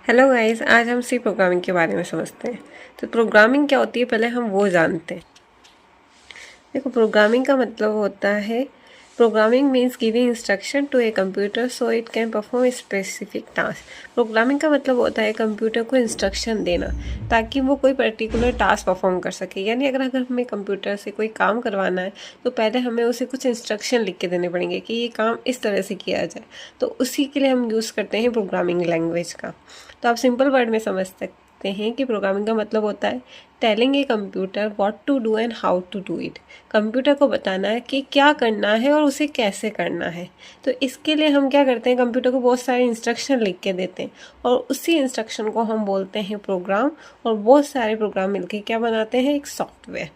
Hello guys, आज हम सी programming के बारे में समझते हैं। तो प्रोग्रामिंग क्या होती है पहले हम वो जानते हैं। देखो, प्रोग्रामिंग का मतलब होता है, programming means giving instruction to a computer so it can perform specific task. Programming का मतलब होता है कंप्यूटर को इंस्ट्रक्शन देना ताकि वो कोई पर्टिकुलर टास्क परफॉर्म कर सके। यानी अगर हमें कंप्यूटर से कोई काम करवाना है तो पहले हमें उसे कुछ इंस्ट्रक्शन लिख के देने पड़ेंगे कि ये काम इस तरह से किया जाए। तो उसी के लिए हम यूज़ करते हैं प्रोग्रामिंग लैंग्वेज का। तो आप सिंपल वर्ड में समझ सकते हैं कि प्रोग्रामिंग का मतलब होता है telling a computer what to do and how to do it. Computer को बताना है कि क्या करना है और उसे कैसे करना है। तो इसके लिए हम क्या करते हैं, कंप्यूटर को बहुत सारे इंस्ट्रक्शन लिख के देते हैं और उसी इंस्ट्रक्शन को हम बोलते हैं प्रोग्राम। और बहुत सारे प्रोग्राम मिलके क्या बनाते हैं, एक सॉफ्टवेयर।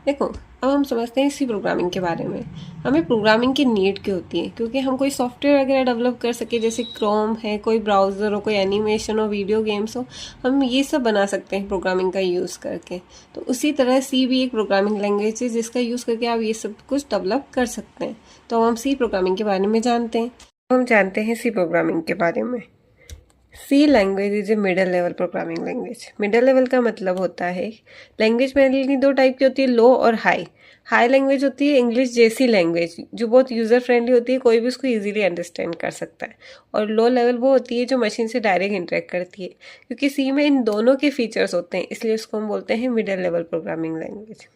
देखो, अब हम समझते हैं इसी प्रोग्रामिंग के बारे में। हमें प्रोग्रामिंग की नीड क्यों होती है? क्योंकि हम कोई सॉफ्टवेयर वगैरह डेवलप कर सके, जैसे क्रोम है, कोई ब्राउज़र हो, कोई एनिमेशन हो, वीडियो गेम्स हो, हम ये सब बना सकते हैं प्रोग्रामिंग का यूज़ करके। तो उसी तरह सी भी एक प्रोग्रामिंग लैंग्वेज है जिसका यूज़ करके आप ये सब कुछ डेवलप कर सकते हैं। तो हम सी प्रोग्रामिंग के बारे में जानते हैं। हम जानते हैं सी प्रोग्रामिंग के बारे में। C language is a middle level programming language. Middle level का मतलब होता है, लैंग्वेज मेनली दो टाइप की होती है, लो और हाई। हाई लैंग्वेज होती है इंग्लिश जैसी लैंग्वेज जो बहुत यूज़र फ्रेंडली होती है, कोई भी उसको इजीली अंडरस्टैंड कर सकता है। और लो लेवल वो होती है जो मशीन से डायरेक्ट इंटरेक्ट करती है। क्योंकि सी में इन दोनों के फीचर्स होते हैं, इसलिए उसको हम बोलते हैं मिडल लेवल प्रोग्रामिंग लैंग्वेज।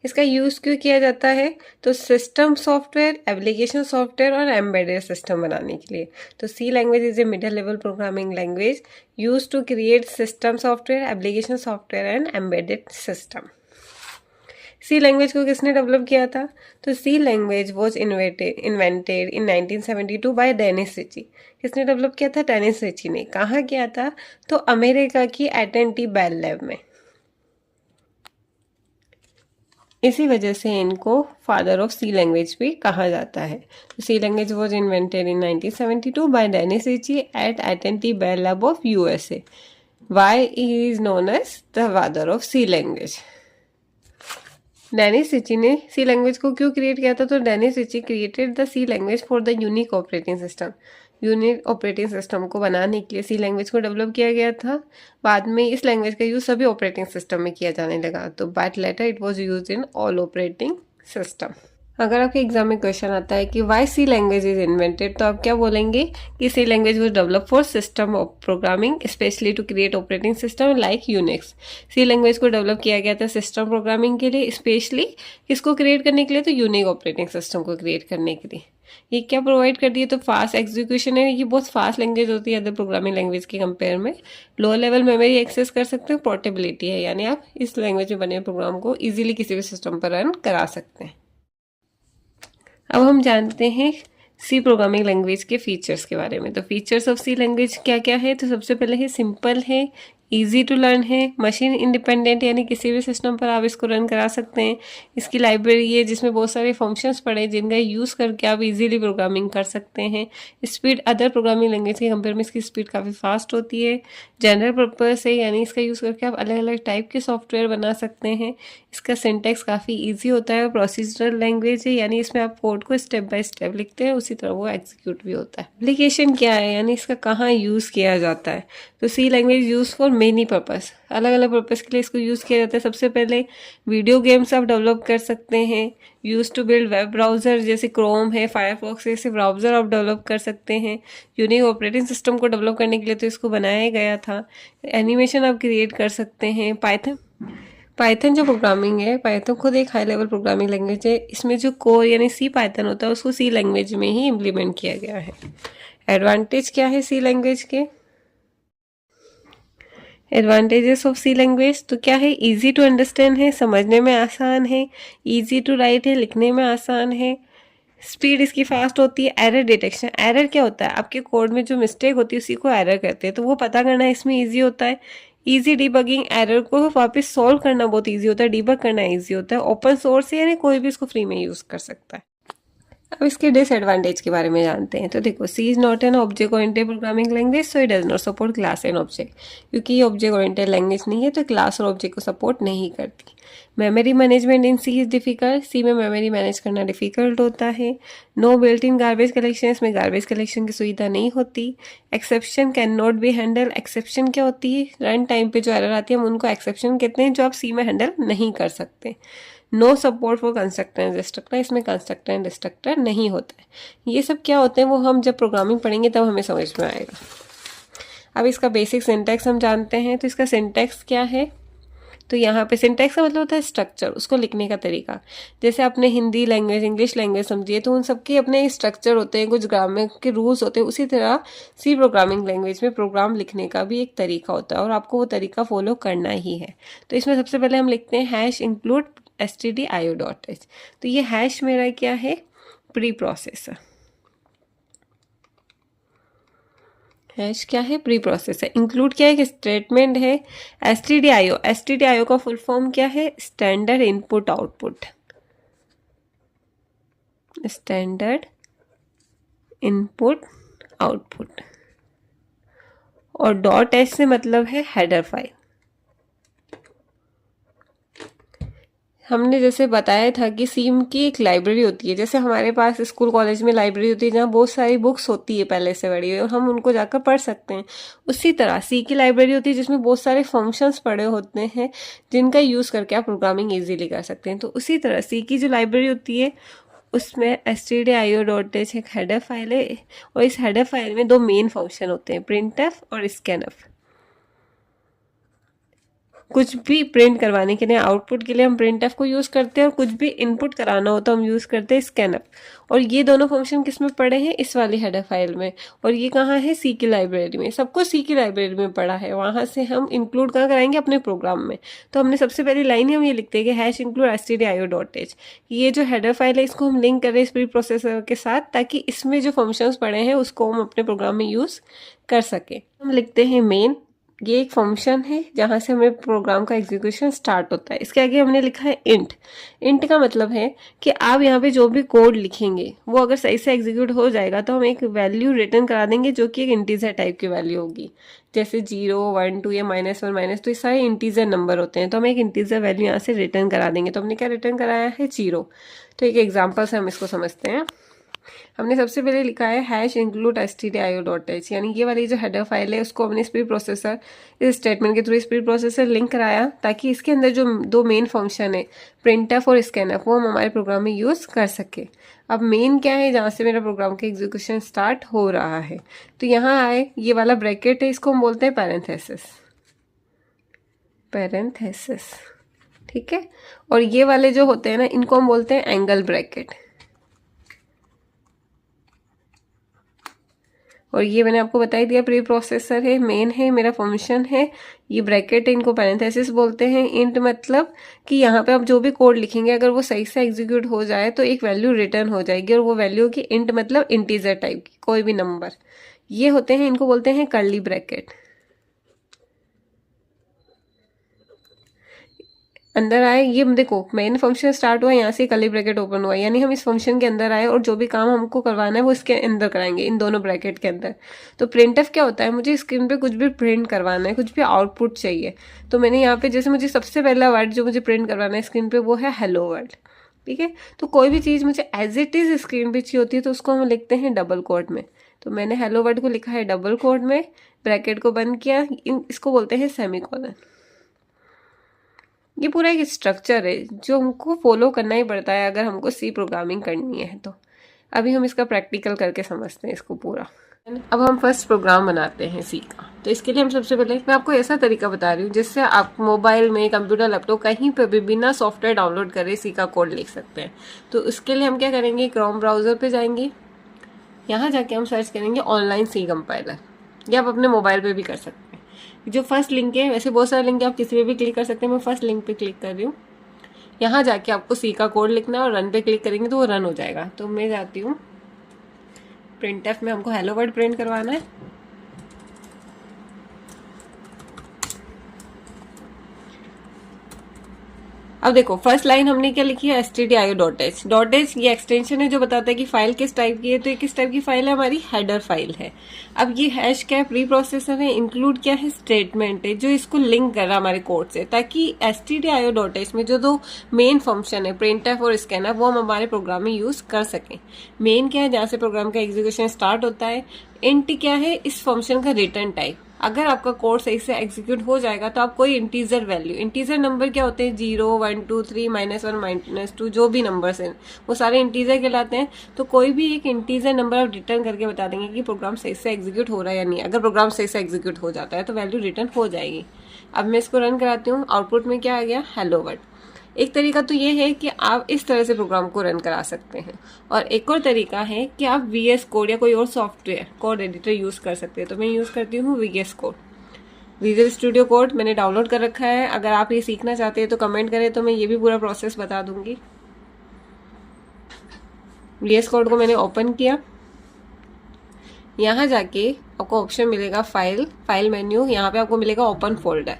इसका यूज़ क्यों किया जाता है? तो सिस्टम सॉफ्टवेयर, एप्लीकेशन सॉफ्टवेयर और एम्बेडेड सिस्टम बनाने के लिए। तो C language is a middle level programming language use to create system software, application software and embedded system. C language को किसने डेवलप किया था? तो C language was invented in 1972 by Dennis Ritchie. किसने डेवलप किया था? डेनिस रिची ने। कहाँ किया था? तो अमेरिका की एट&टी बेल लैब में। इसी वजह से इनको फादर ऑफ सी लैंग्वेज भी कहा जाता है। C language was invented in 1972 by Dennis Ritchie at AT&T Bell lab of USA. Why is known as the father of C language? Dennis Ritchie ने सी लैंग्वेज को क्यों create किया था? तो Dennis Ritchie created the C language for the Unix operating system. Unix operating system को बनाने के लिए सी लैंग्वेज को डेवलप किया गया था। बाद में इस लैंग्वेज का यूज सभी ऑपरेटिंग सिस्टम में किया जाने लगा। तो but later it was used in all operating system. अगर आपके एग्जाम में क्वेश्चन आता है कि why C language is invented, तो आप क्या बोलेंगे कि C language was develop for system of programming specially to create operating system like Unix. C language को डेवलप किया गया था सिस्टम प्रोग्रामिंग के लिए, स्पेशली किसको क्रिएट करने के लिए? तो यूनिक ऑपरेटिंग सिस्टम को क्रिएट करने के लिए। ये क्या प्रोवाइड करती है? तो फास्ट एग्जीक्यूशन है। ये बहुत फास्ट लैंग्वेज होती है अदर प्रोग्रामिंग लैंग्वेज के कंपेयर में। लो लेवल मेमोरी एक्सेस कर सकते हो। पोर्टेबिलिटी है, यानी आप इस लैंग्वेज में बने प्रोग्राम को इजीली किसी भी सिस्टम पर रन करा सकते हैं। अब हम जानते हैं सी प्रोग्रामिंग लैंग्वेज के फीचर्स के बारे में। तो फीचर्स ऑफ सी लैंग्वेज क्या क्या है? तो सबसे पहले है सिंपल है, इजी टू लर्न है, मशीन इंडिपेंडेंट, यानी किसी भी सिस्टम पर आप इसको रन करा सकते हैं। इसकी लाइब्रेरी है जिसमें बहुत सारे फंक्शंस पड़े हैं जिनका यूज़ करके आप इजीली प्रोग्रामिंग कर सकते हैं। स्पीड अदर प्रोग्रामिंग लैंग्वेज के कंपेयर में इसकी स्पीड काफ़ी फास्ट होती है। जनरल पर्पस है, यानी इसका यूज़ करके आप अलग अलग टाइप के सॉफ्टवेयर बना सकते हैं। इसका सिंटैक्स काफ़ी ईजी होता है। और प्रोसीजरल लैंग्वेज है, यानी इसमें आप कोड को स्टेप बाय स्टेप लिखते हैं, उसी तरह वो एग्जीक्यूट भी होता है। एप्लीकेशन क्या है, यानी इसका कहाँ यूज़ किया जाता है? तो C language use for many purpose, अलग अलग पर्पस के लिए इसको यूज़ किया जाता है। सबसे पहले वीडियो गेम्स आप डेवलप कर सकते हैं। Use to build web browser, जैसे क्रोम है, फायरफॉक्स जैसे ब्राउज़र आप डेवलप कर सकते हैं। यूनिक ऑपरेटिंग सिस्टम को डेवलप करने के लिए तो इसको बनाया गया था। एनिमेशन आप क्रिएट कर सकते हैं। पाइथन जो प्रोग्रामिंग है, पाइथन खुद एक हाई लेवल प्रोग्रामिंग लैंग्वेज है। इसमें जो कोर यानी सी पाइथन होता है उसको सी लैंग्वेज में ही इम्प्लीमेंट किया गया है। एडवांटेज क्या है सी लैंग्वेज के? एडवांटेजेस ऑफ सी लैंग्वेज तो क्या है? इजी टू अंडरस्टैंड है, समझने में आसान है। इजी टू राइट है, लिखने में आसान है। स्पीड इसकी फास्ट होती है। एरर डिटेक्शन, एरर क्या होता है? आपके कोड में जो मिस्टेक होती है उसी को एरर कहते हैं, तो वो पता करना इसमें ईजी होता है। इजी डिबगिंग, एरर को वापस सॉल्व करना बहुत ईजी होता है, डिबग करना ईजी होता है। ओपन सोर्स है, यानी कोई भी इसको फ्री में यूज़ कर सकता है। अब इसके डिसएडवांटेज के बारे में जानते हैं। तो देखो, C is not an object oriented programming language, so it does not support class and object. क्योंकि ये ऑब्जेक्ट ओरिएंटेड लैंग्वेज नहीं है तो क्लास और ऑब्जेक्ट को सपोर्ट नहीं करती। Memory management in C is difficult, C में मेमोरी मैनेज करना डिफिकल्ट होता है। No built in garbage collection, इसमें गार्बेज कलेक्शन की सुविधा नहीं होती। Exception can not be handle, exception क्या होती है, रन टाइम पे जो एरर आती है हम उनको एक्सेप्शन कहते हैं, जो आप सी में हैंडल नहीं कर सकते। No support for constructor and destructor, इसमें कंस्ट्रक्टर एंड डिस्ट्रक्टर नहीं होता है। ये सब क्या होते हैं वो हम जब प्रोग्रामिंग पढ़ेंगे तब हमें समझ में आएगा। अब इसका बेसिक सिंटैक्स हम जानते हैं। तो इसका सिंटैक्स क्या है, तो यहाँ पे सिंटैक्स का मतलब होता है स्ट्रक्चर, उसको लिखने का तरीका। जैसे आपने हिंदी लैंग्वेज, इंग्लिश लैंग्वेज समझिए तो उन सबके अपने स्ट्रक्चर होते हैं, कुछ ग्रामर के रूल्स होते हैं। उसी तरह सी प्रोग्रामिंग लैंग्वेज में प्रोग्राम लिखने का भी एक तरीका होता है और आपको वो तरीका फॉलो करना ही है। तो इसमें सबसे पहले हम लिखते हैं हैश इंक्लूड stdio.h। तो ये हैश मेरा क्या है, प्री प्रोसेसर। हैश क्या है, प्री प्रोसेसर। इंक्लूड क्या है, एक स्टेटमेंट है। stdio, stdio का फुल फॉर्म क्या है, standard input output, standard input output. और डॉट एच से मतलब है हेडर फाइल। हमने जैसे बताया था कि सीम की एक लाइब्रेरी होती है, जैसे हमारे पास स्कूल कॉलेज में लाइब्रेरी होती है जहाँ बहुत सारी बुक्स होती है पहले से बड़ी हुई और हम उनको जाकर पढ़ सकते हैं। उसी तरह सी की लाइब्रेरी होती है जिसमें बहुत सारे फंक्शंस पड़े होते हैं जिनका यूज़ करके आप प्रोग्रामिंग ईजिली कर सकते हैं। तो उसी तरह सी की जो लाइब्रेरी होती है उसमें stdio.h एक हेडर फाइल है और इस हेडर फाइल में दो मेन फंक्शन होते हैं, प्रिंटफ और स्कैनफ। कुछ भी प्रिंट करवाने के लिए, आउटपुट के लिए हम प्रिंटफ को यूज़ करते हैं और कुछ भी इनपुट कराना हो तो हम यूज़ करते हैं स्कैनअप। और ये दोनों फंक्शन किस में पड़े हैं, इस वाली हेडर फाइल में। और ये कहाँ है, सी की लाइब्रेरी में। सबको सी की लाइब्रेरी में पड़ा है, वहाँ से हम इंक्लूड कहाँ कराएंगे, अपने प्रोग्राम में। तो हमने सबसे पहली लाइन ही हम ये लिखते हैं कि हैश इंक्लूड stdio.h। ये जो हेडर फाइल है इसको हम लिंक करें इस प्री प्रोसेसर के साथ, ताकि इसमें जो फंक्शंस पड़े हैं उसको हम अपने प्रोग्राम में यूज़ कर सकें। हम लिखते हैं मेन, ये एक फंक्शन है जहाँ से हमें प्रोग्राम का एग्जीक्यूशन स्टार्ट होता है। इसके आगे हमने लिखा है इंट। इंट का मतलब है कि आप यहाँ पे जो भी कोड लिखेंगे वो अगर सही से एग्जीक्यूट हो जाएगा तो हम एक वैल्यू रिटर्न करा देंगे जो कि एक इंटीजर टाइप की वैल्यू होगी, जैसे 0, 1, 2 या -1, -2, ये सारे इंटीजर नंबर होते हैं। तो हम एक इंटीजर वैल्यू यहाँ से रिटर्न करा देंगे। तो हमने क्या रिटर्न कराया है, 0। तो एक एग्जाम्पल से हम इसको समझते हैं। हमने सबसे पहले लिखा है हैश इंक्लूड stdio.h, यानी ये वाली जो हेडर फाइल है उसको हमने स्पीड प्रोसेसर इस स्टेटमेंट के थ्रू स्पीड प्रोसेसर लिंक कराया ताकि इसके अंदर जो दो मेन फंक्शन है प्रिंटफ और स्कैनफ वो हम हमारे प्रोग्राम में यूज़ कर सके। अब मेन क्या है, जहाँ से मेरा प्रोग्राम का एग्जीक्यूशन स्टार्ट हो रहा है। तो यहाँ आए ये वाला ब्रैकेट है, इसको हम बोलते हैं पैरेंथेसिस, पैरेंथेसिस, ठीक है। और ये वाले जो होते हैं ना इनको हम बोलते हैं एंगल ब्रैकेट। और ये मैंने आपको बता ही दिया, प्री प्रोसेसर है, मेन है, मेरा फंक्शन है, ये ब्रैकेट है, इनको पैरेंथेसिस बोलते हैं। इंट मतलब कि यहाँ पे आप जो भी कोड लिखेंगे अगर वो सही से एग्जीक्यूट हो जाए तो एक वैल्यू रिटर्न हो जाएगी और वो वैल्यू की इंट मतलब इंटीजर टाइप की कोई भी नंबर, ये होते हैं, इनको बोलते हैं कर्ली ब्रैकेट। अंदर आए, ये देखो मेन फंक्शन स्टार्ट हुआ, यहाँ से कर्ली ब्रैकेट ओपन हुआ, यानी हम इस फंक्शन के अंदर आए और जो भी काम हमको करवाना है वो इसके अंदर कराएंगे, इन दोनों ब्रैकेट के अंदर। तो प्रिंटफ क्या होता है, मुझे स्क्रीन पे कुछ भी प्रिंट करवाना है, कुछ भी आउटपुट चाहिए। तो मैंने यहाँ पे जैसे मुझे सबसे पहला वर्ड जो मुझे प्रिंट करवाना है स्क्रीन पे वो है हेलो वर्ल्ड, ठीक है। तो कोई भी चीज़ मुझे एज इट इज़ स्क्रीन पे चाहिए होती है तो उसको हम लिखते हैं डबल कोट में। तो मैंने हेलो वर्ड को लिखा है डबल कोट में, ब्रैकेट को बंद किया, इसको बोलते हैं सेमीकोलन। ये पूरा एक स्ट्रक्चर है जो हमको फॉलो करना ही पड़ता है अगर हमको सी प्रोग्रामिंग करनी है। तो अभी हम इसका प्रैक्टिकल करके समझते हैं इसको पूरा। अब हम फर्स्ट प्रोग्राम बनाते हैं सी का। तो इसके लिए हम सबसे पहले, मैं आपको ऐसा तरीका बता रही हूँ जिससे आप मोबाइल में, कंप्यूटर, लैपटॉप कहीं पर भी बिना सॉफ्टवेयर डाउनलोड करे सी का कोड लिख सकते हैं। तो उसके लिए हम क्या करेंगे, क्रोम ब्राउज़र पे जाएंगे, यहाँ जाके हम सर्च करेंगे ऑनलाइन सी कंपाइलर, या आप अपने मोबाइल पे भी कर सकते हैं। जो फर्स्ट लिंक है, वैसे बहुत सारे लिंक है, आप किसी पे भी क्लिक कर सकते हैं, मैं फर्स्ट लिंक पे क्लिक कर रही हूँ। यहाँ जाके आपको सी का कोड लिखना है और रन पे क्लिक करेंगे तो वो रन हो जाएगा। तो मैं जाती हूँ प्रिंटफ में, हमको हेलो वर्ड प्रिंट करवाना है। अब देखो फर्स्ट लाइन हमने क्या लिखी है, stdio.h। डॉट एच ये एक्सटेंशन है जो बताता है कि फाइल किस टाइप की है, तो ये किस टाइप की फाइल है, हमारी हेडर फाइल है। अब ये हैश क्या है, प्री प्रोसेसर है, इंक्लूड क्या है, स्टेटमेंट है जो इसको लिंक कर रहा है हमारे कोड से, ताकि stdio.h में जो दो मेन फंक्शन है printf और scanf वो हम हमारे प्रोग्राम में यूज कर सकें। मेन क्या है, जहाँ से प्रोग्राम का एग्जीक्यूशन स्टार्ट होता है। इंट क्या है, इस फंक्शन का रिटर्न टाइप। अगर आपका कोड सही से एग्जीक्यूट हो जाएगा तो आप कोई इंटीजर वैल्यू, इंटीजर नंबर क्या होते हैं, 0 1 2 3 -1 -2 जो भी नंबर्स हैं वो सारे इंटीजर कहलाते हैं। तो कोई भी एक इंटीजर नंबर आप रिटर्न करके बता देंगे कि प्रोग्राम सही से एग्जीक्यूट हो रहा है या नहीं। अगर प्रोग्राम सही से एग्जीक्यूट हो जाता है तो वैल्यू रिटर्न हो जाएगी। अब मैं इसको रन कराती हूँ। आउटपुट में क्या आ गया, हेलो वर्ल्ड। एक तरीका तो ये है कि आप इस तरह से प्रोग्राम को रन करा सकते हैं, और एक और तरीका है कि आप VS कोड या कोई और सॉफ्टवेयर कोड एडिटर यूज कर सकते हैं। तो मैं यूज करती हूँ VS code, visual studio code मैंने डाउनलोड कर रखा है। अगर आप ये सीखना चाहते हैं तो कमेंट करें, तो मैं ये भी पूरा प्रोसेस बता दूंगी। VS कोड को मैंने ओपन किया। यहाँ जाके आपको ऑप्शन मिलेगा फाइल मेन्यू, यहाँ पे आपको मिलेगा ओपन फोल्डर।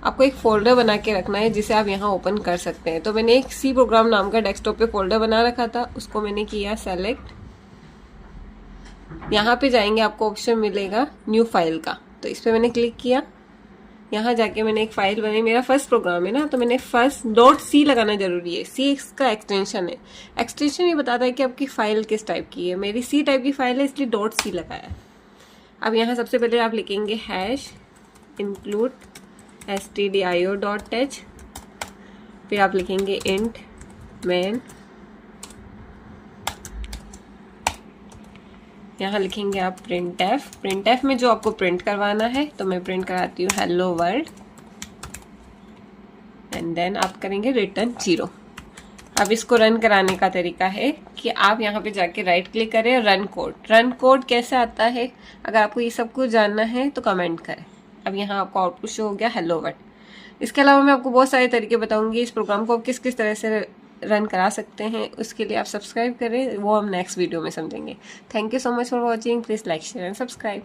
आपको एक फोल्डर बना के रखना है जिसे आप यहाँ ओपन कर सकते हैं। तो मैंने एक सी प्रोग्राम नाम का डेस्कटॉप पे फोल्डर बना रखा था, उसको मैंने किया सेलेक्ट। यहाँ पे जाएंगे आपको ऑप्शन मिलेगा न्यू फाइल का, तो इस पर मैंने क्लिक किया। यहाँ जाके मैंने एक फाइल बनाई, मेरा फर्स्ट प्रोग्राम है ना, तो मैंने फर्स्ट .c लगाना जरूरी है। सी का एक्सटेंशन है। एक्सटेंशन ये बताता है कि आपकी फाइल किस टाइप की है। मेरी सी टाइप की फाइल है इसलिए .c लगाया। अब यहाँ सबसे पहले आप लिखेंगे हैश इंक्लूड stdio.h, फिर आप लिखेंगे इंट मैन, यहाँ लिखेंगे आप printf में जो आपको प्रिंट करवाना है। तो मैं प्रिंट कराती हूँ हेलो वर्ल्ड, एंड देन आप करेंगे रिटर्न 0। अब इसको रन कराने का तरीका है कि आप यहाँ पे जाके राइट क्लिक करें, रन कोड। रन कोड कैसे आता है, अगर आपको ये सब कुछ जानना है तो कमेंट करें। अब यहाँ आपको आउटपुट शो हो गया हेलो वर्ल्ड। इसके अलावा मैं आपको बहुत सारे तरीके बताऊंगी इस प्रोग्राम को आप किस किस तरह से रन करा सकते हैं। उसके लिए आप सब्सक्राइब करें, वो हम नेक्स्ट वीडियो में समझेंगे। Thank you so much for watching. Please like share and subscribe.